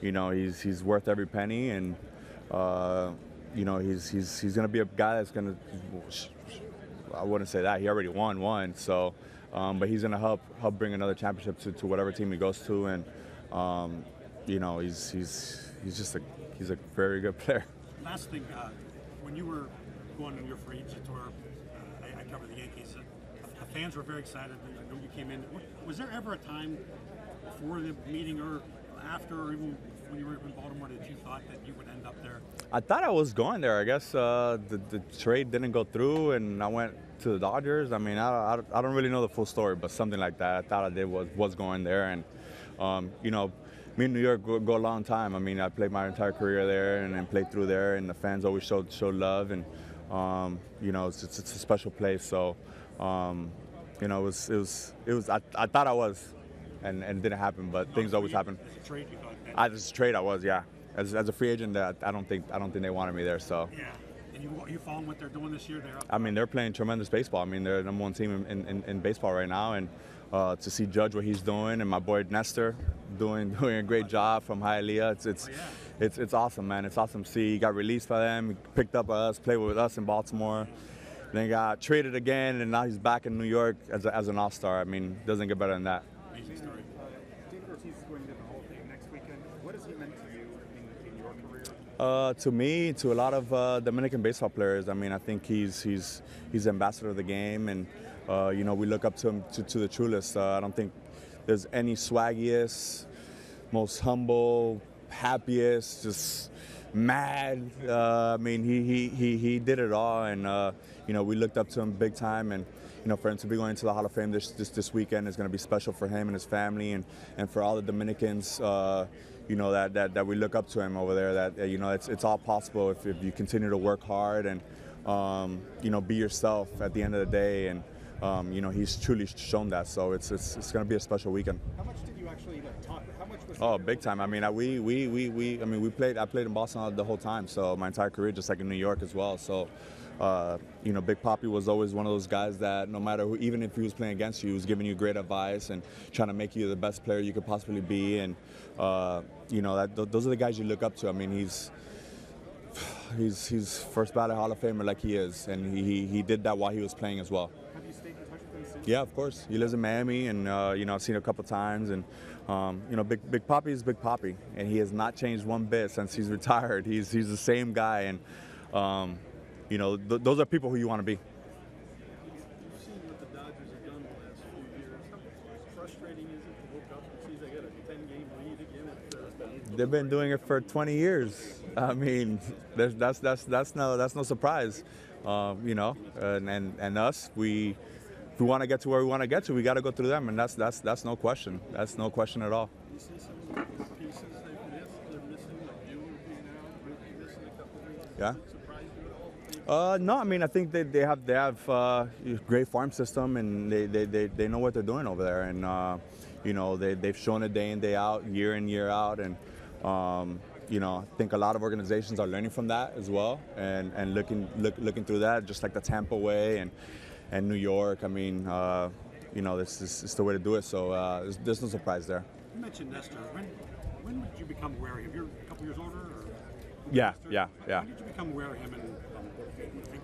he's worth every penny, and he's gonna be a guy that's gonna. I wouldn't say that. He already won one. So, but he's gonna help bring another championship to whatever team he goes to, and he's a very good player. Last thing, when you were going on your free agent tour, I covered the Yankees. The fans were very excited. I know you came in. Was there ever a time before the meeting or after, or even when you were in Baltimore, that you thought that you would end up there? I thought I was going there. I guess the trade didn't go through, and I went to the Dodgers. I mean, I don't really know the full story, but something like that. I thought I did was going there, and me and New York go a long time. I mean, I played my entire career there and played through there, and the fans always showed love, and it's a special place. So, you know, it was. I thought I was, and it didn't happen. But things always happen. As a trade, you thought that? As a trade, I was, yeah. As a free agent, I don't think they wanted me there. So. Yeah. And you following what they're doing this year? I mean, they're playing tremendous baseball. I mean, they're the #1 team in baseball right now, and to see Judge what he's doing, and my boy Nestor doing a great job from Hialeah. It's awesome, man. It's awesome to see. He got released by them, he picked up us, played with us in Baltimore, then got traded again, and now he's back in New York as an all-star. I mean, doesn't get better than that. Amazing story. David Ortiz is going to the Hall of Fame next weekend. What has he meant to you in your career? To me, to a lot of Dominican baseball players, I mean, I think he's ambassador of the game, and you know, we look up to him to the truest. I don't think there's any swaggiest, most humble, happiest, just mad. I mean, he did it all, and you know, we looked up to him big time, and you know, for him to be going to the Hall of Fame this weekend is going to be special for him and his family, and for all the Dominicans. You know, that we look up to him over there. That you know, it's all possible if you continue to work hard and you know, be yourself at the end of the day. And you know, he's truly shown that. So it's going to be a special weekend. How much did you actually talk? How much was? Oh, big time. I mean, I played in Boston the whole time. So my entire career, just like in New York as well. So. You know, Big Papi was always one of those guys that no matter who, even if he was playing against you, he was giving you great advice and trying to make you the best player you could possibly be. And you know, those are the guys you look up to. I mean, he's first ballot Hall of Famer like he is, and he did that while he was playing as well. Have you stayed in touch with him since? Yeah, of course. He lives in Miami, and you know, I've seen him a couple times, and you know, Big Papi is Big Papi, and he has not changed one bit since he's retired. He's the same guy, and you know, those are people who you want to be. You've seen what the Dodgers have done the last few years. How frustrating is it to look up and see they got a 10-game lead again? They've been doing it for 20 years. I mean, that's no surprise. You know, and us, if we want to get to where we want to get to, we got to go through them, and that's no question. That's no question at all. You see some of the pieces they're missing, like you being out, really missing a couple of weeks. Yeah. Does it surprise you at all? No, I mean, I think they have a great farm system, and they know what they're doing over there, and you know, they've shown it day in, day out, year in, year out, and you know, I think a lot of organizations are learning from that as well, and looking through that, just like the Tampa way and New York. I mean, you know, this is the way to do it. So there's no surprise there. You mentioned Nestor. When did you become aware of him? You're a couple years older, or? Yeah. When did you become aware of him?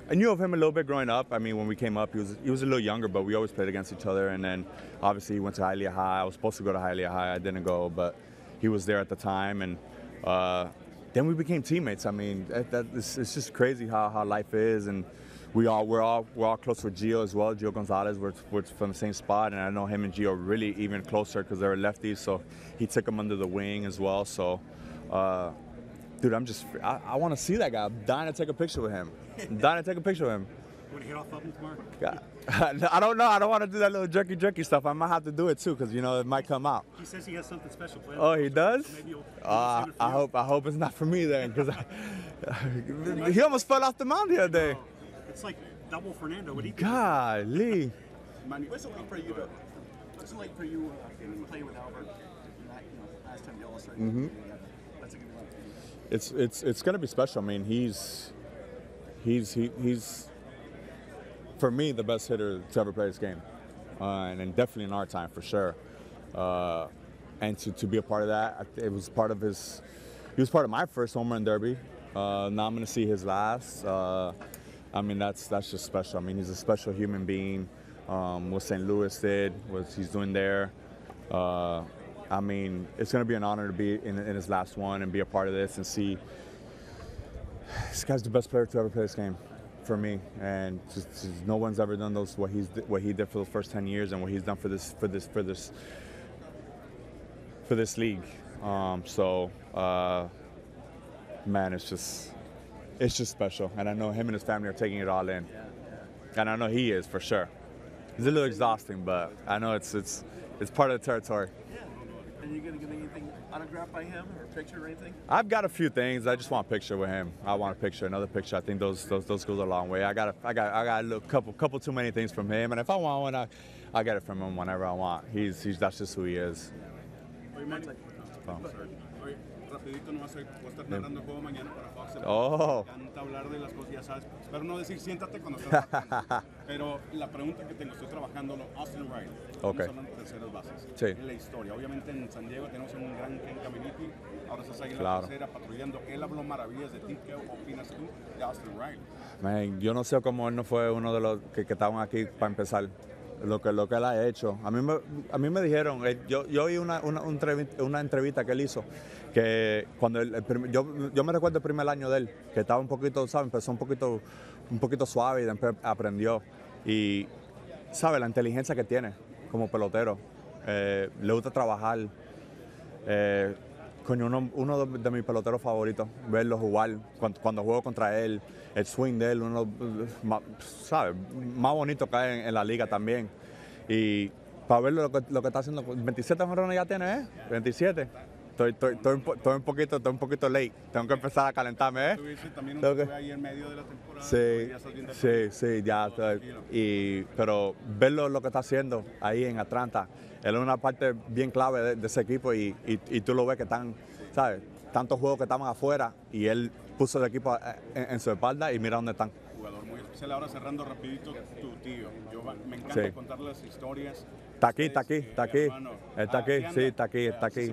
I knew of him a little bit growing up. I mean, when we came up, he was a little younger, but we always played against each other. And then, obviously, he went to Hialeah High. I was supposed to go to Hialeah High. I didn't go, but he was there at the time. And then we became teammates. I mean, it's just crazy how life is. And we're all close with Gio as well. Gio Gonzalez, we're from the same spot, and I know him and Gio are really even closer because they're lefties. So he took him under the wing as well. So. Dude, I want to see that guy. I'm dying to take a picture with him. You want to hit off of him tomorrow? Yeah. I don't know. I don't want to do that little jerky stuff. I might have to do it too, because you know it might come out. He says he has something special planned. Oh, he does? Maybe I hope it's not for me then, because he almost fell off the mound the other day. It's like double Fernando. What he Golly. Manny, what's it like for you playing with Albert? Last time you all started. Mm-hmm. It's gonna be special. I mean, he's for me the best hitter to ever play this game, and definitely in our time for sure. And to be a part of that, it was part of his. He was part of my first home run derby. Now I'm gonna see his last. I mean, that's just special. I mean, he's a special human being. What St. Louis did, what he's doing there. I mean, it's going to be an honor to be in his last one and be a part of this and see this guy's the best player to ever play this game for me. And just no one's ever done what he did for the first 10 years and what he's done for this league. Man, it's just special. And I know him and his family are taking it all in. And I know he is for sure. It's a little exhausting, but I know it's part of the territory. And you gonna get anything autographed by him or picture or anything? I've got a few things. I just want a picture with him. I want a picture, another picture. I think those go a long way. I got a couple too many things from him, and if I want one, I get it from him whenever I want. That's just who he is. Oye, Manny, oye, rapidito nomás voy a estar narrando el juego mañana para Fox. Oh. Me encanta hablar de las cosas, ya sabes. Espero no decir siéntate cuando estás trabajando. Pero la pregunta que tengo, estoy trabajando Austin Riley. Okay. Estamos hablando de terceras bases. Sí. En la historia. Obviamente en San Diego tenemos un gran Ken Caminiti. Ahora estás ahí en la Claro. tercera patrullando. Él habló maravillas de ti. ¿Qué opinas tú de Austin Riley? Man, yo no sé cómo él no fue uno de los que estaban aquí para empezar. Lo que él ha hecho. A mí me dijeron, yo oí una entrevista que él hizo, que cuando yo me recuerdo el primer año de él, que estaba un poquito, ¿sabes? Empezó un poquito suave y después aprendió. Y, ¿sabe? La inteligencia que tiene como pelotero. Le gusta trabajar. Coño, uno de mis peloteros favoritos, verlo jugar cuando juego contra él, el swing de él, ¿sabe? Más bonito que hay en la liga también. Y para ver lo que está haciendo, 27 jonrones ya tiene, ¿eh? 27. Estoy un poquito late. Tengo que empezar a calentarme, ¿eh? Tuviste también un poco ahí en medio de la temporada. Sí, ya. Pero ver lo que está haciendo ahí en Atlanta, él es una parte bien clave de ese equipo y tú lo ves que están, ¿sabes? Tantos juegos que estaban afuera y él puso el equipo en su espalda y mira dónde están. Jugador muy especial. Ahora cerrando rapidito, tu tío. Me encanta contarle las historias. Está aquí. Está aquí,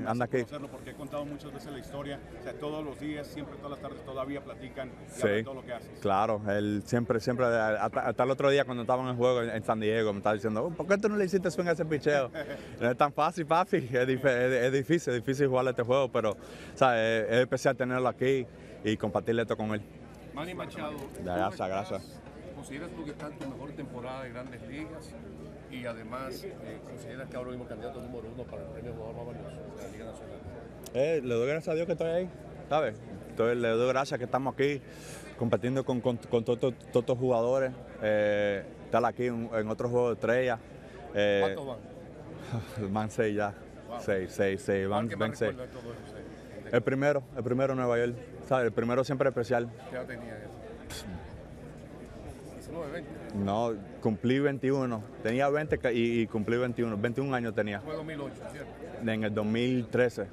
anda aquí. Porque he contado muchas veces la historia, o sea, todos los días, siempre, todas las tardes, todavía platican de todo lo que haces. Claro, él siempre, hasta el otro día cuando estaba en el juego en San Diego, me estaba diciendo, ¿por qué tú no le hiciste swing a ese picheo? No es tan fácil, papi, es difícil jugar este juego, pero ¿sabes? Es especial tenerlo aquí y compartirle esto con él. Manny Machado, gracias. ¿Consideras tú que está en tu mejor temporada de Grandes Ligas? Y además, ¿consideras que ahora mismo candidato número 1 para el premio jugador más valioso de la Liga Nacional? Le doy gracias a Dios que estoy ahí, ¿sabes? Le doy gracias que estamos aquí compartiendo con todos estos jugadores. Estar aquí en otro juego de estrella. ¿Cuántos van? Van 6 ya. Wow. 6. Van 6. El primero en Nueva York. ¿Sabes? El primero siempre es especial. ¿Qué edad tenía eso? 19, 20. No, cumplí 21. Tenía 20 y cumplí 21. 21 años tenía. Fue 2008, ¿cierto? En el 2013.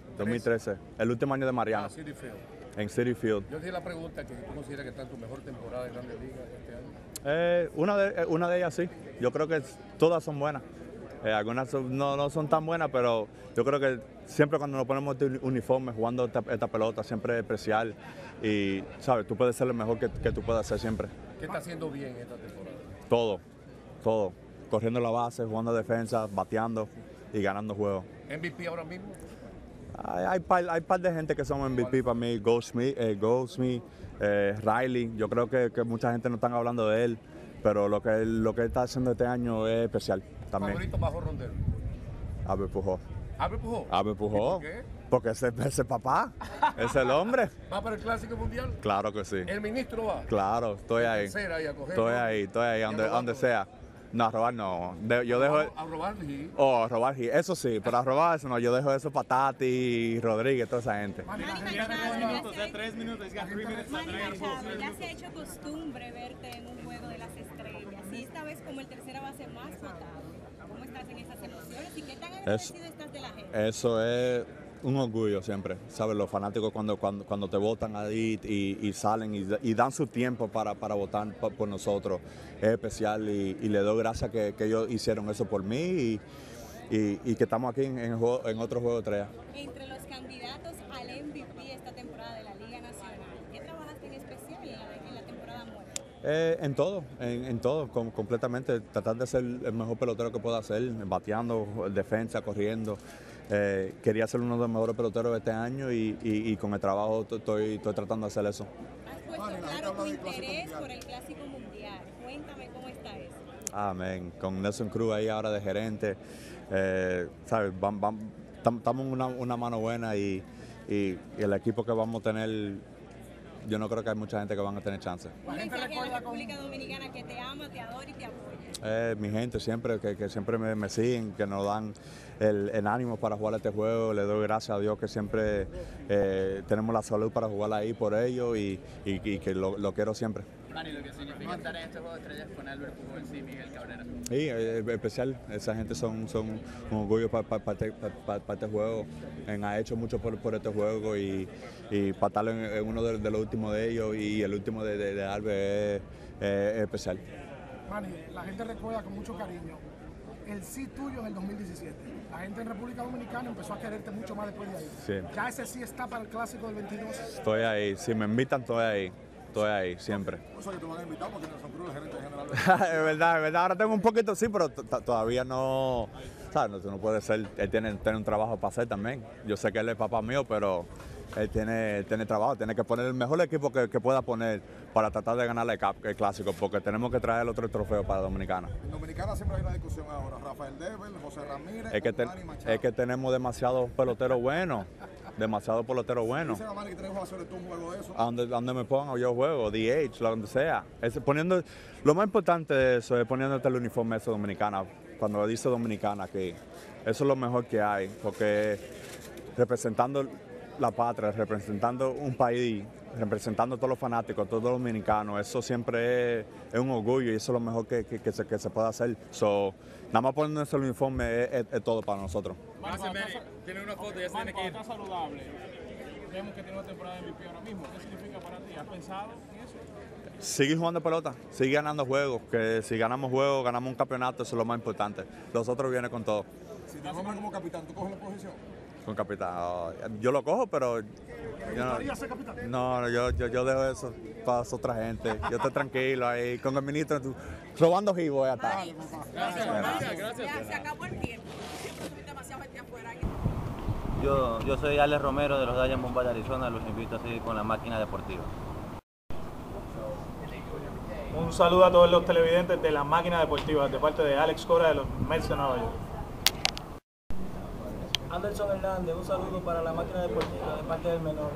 El último año de Mariano. City Field. En City Field. Yo te la pregunta que tú consideras que está en tu mejor temporada de Grandes Ligas este Una año. de ellas sí. Yo creo que todas son buenas. Algunas no son tan buenas, pero yo creo que siempre cuando nos ponemos este uniforme jugando esta pelota siempre es especial y, ¿sabes? Tú puedes ser lo mejor que tú puedas hacer siempre. ¿Qué está haciendo bien esta temporada? Todo. Corriendo la base, jugando defensa, bateando y ganando juegos. ¿MVP ahora mismo? Hay par de gente que son MVP para mí. Goldsmith, Riley. Yo creo que mucha gente no está hablando de él, pero lo que él está haciendo este año es especial también. ¿Favorito bajo rondero? Albert Pujols. ¿Albert Pujols? ¿Por qué? Porque ese es papá, es el hombre. ¿Va para el Clásico Mundial? Claro que sí. ¿El ministro va? Claro, estoy ahí. Estoy ahí, donde sea. No, a robar no. Yo dejo. A robar sí. A robar sí, eso sí, pero a robar eso no. Yo dejo eso para Tati, Rodríguez, toda esa gente. Manny Machado, ya se ha hecho costumbre verte en un juego de las estrellas. Y esta vez como el tercera base más votado. ¿Cómo estás en esas emociones y qué tan agradecido estás de la gente? Eso es un orgullo siempre, ¿sabes? Los fanáticos cuando te votan ahí y salen y dan su tiempo para votar por nosotros es especial y le doy gracias que ellos hicieron eso por mí y que estamos aquí en otro juego de estrella. Entre los candidatos al MVP esta temporada de la Liga Nacional, ¿qué trabajaste en especial en la temporada muerta? En todo, completamente. Tratar de ser el mejor pelotero que pueda ser, bateando, defensa, corriendo. Quería ser uno de los mejores peloteros de este año y con el trabajo estoy tratando de hacer eso. Has puesto claro tu interés por el Clásico Mundial. Cuéntame cómo está eso. Amén. Con Nelson Cruz ahí ahora de gerente. ¿Sabes? Estamos en una mano buena y el equipo que vamos a tener, yo no creo que hay mucha gente que van a tener chance. Un mensaje a la República Dominicana que te ama, te adora y te apoya. Mi gente siempre, que siempre me siguen, que nos dan el ánimo para jugar este juego. Le doy gracias a Dios que siempre tenemos la salud para jugar ahí por ellos y que lo quiero siempre. Manny, lo que significa estar en este juego de estrellas con Albert Pujols y Miguel Cabrera. Sí, especial. Esa gente son un orgullo para este juego. Ha hecho mucho por este juego y para estar en uno de los últimos de ellos y el último de Albert es especial. Manny, la gente recuerda con mucho cariño el sí tuyo en el 2017. La gente en República Dominicana empezó a quererte mucho más después de ahí. Sí. Ya ese sí está para el clásico del 22. Estoy ahí, si me invitan estoy ahí. Estoy ahí, siempre. O sea que te van a invitar porque Nelson Cruz es gerente general. Es verdad. Ahora tengo un poquito, sí, pero todavía no. ¿Sabes? No puede ser. Él tiene un trabajo para hacer también. Yo sé que él es papá mío, pero él tiene trabajo. Tiene que poner el mejor equipo que pueda poner para tratar de ganar el clásico, porque tenemos que traer el otro trofeo para Dominicana. En Dominicana siempre hay una discusión ahora. Rafael Devil, José Ramírez, Manny Machado. Es que tenemos demasiados peloteros buenos. Demasiado pelotero bueno. Dice Manny que tenés que hacer un juego de eso. A donde me pongan, yo juego, DH, donde sea. Lo más importante de eso es poniéndote el uniforme ese dominicana. Cuando dice dominicana, que eso es lo mejor que hay, porque representando la patria, representando un país, representando a todos los fanáticos, todos los dominicanos, eso siempre es un orgullo y eso es lo mejor que se puede hacer. Nada más poniéndose el uniforme es todo para nosotros. Gracias, Manny. Tiene una foto, ya se tiene que ir. Está saludable. Vemos que tiene una temporada de MVP ahora mismo. ¿Qué significa para ti? ¿Has pensado en eso? Seguir jugando pelota, seguir ganando juegos, que si ganamos juegos, ganamos un campeonato, eso es lo más importante. Los otros vienen con todo. Si te nombran como capitán, ¿tú coges la posición? Con capitán. Yo lo cojo, pero yo dejo eso para otra gente. Yo estoy tranquilo ahí, con el ministro, robando jibo ya está. Gracias. Se acabó el tiempo. Siempre tuviste demasiado gente afuera. Yo soy Alex Romero de los Diamondbacks de Arizona. Los invito a seguir con la máquina deportiva. Un saludo a todos los televidentes de la máquina deportiva de parte de Alex Cora de los Mets de Nueva York. Anderson Hernández, un saludo para la máquina deportiva de parte del menor.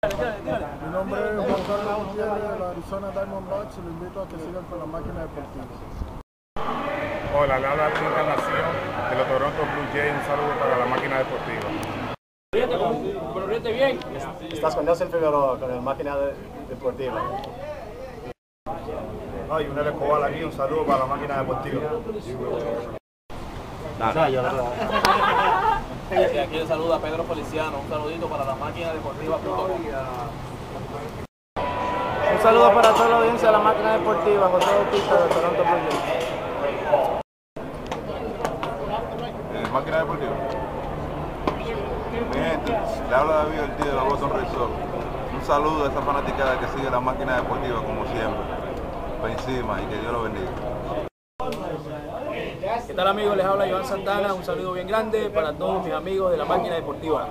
Mi nombre es Juan Carlos Gutiérrez de los Arizona Diamondbacks y lo invito a que sigan con la máquina deportiva. Hola, le habla de Encarnación de los Toronto Blue Jays. Un saludo para la máquina deportiva. Pero ríete bien. Estás con Nelson Figueroa con la máquina deportiva. Ay, un Escobar aquí, un saludo para la máquina deportiva. Aquí le saluda a Pedro Feliciano, un saludito para la máquina deportiva.com. Un saludo para toda la audiencia de la máquina deportiva, José Bautista de Toronto Blue Jays. Máquina deportiva. Mi gente, le habla David Ortiz de la Boston Red Sox. Un saludo a esa fanaticada que sigue la máquina deportiva como siempre. Para encima y que Dios lo bendiga. ¿Qué tal, amigos? Les habla Iván Santana. Un saludo bien grande para todos mis amigos de la máquina deportiva.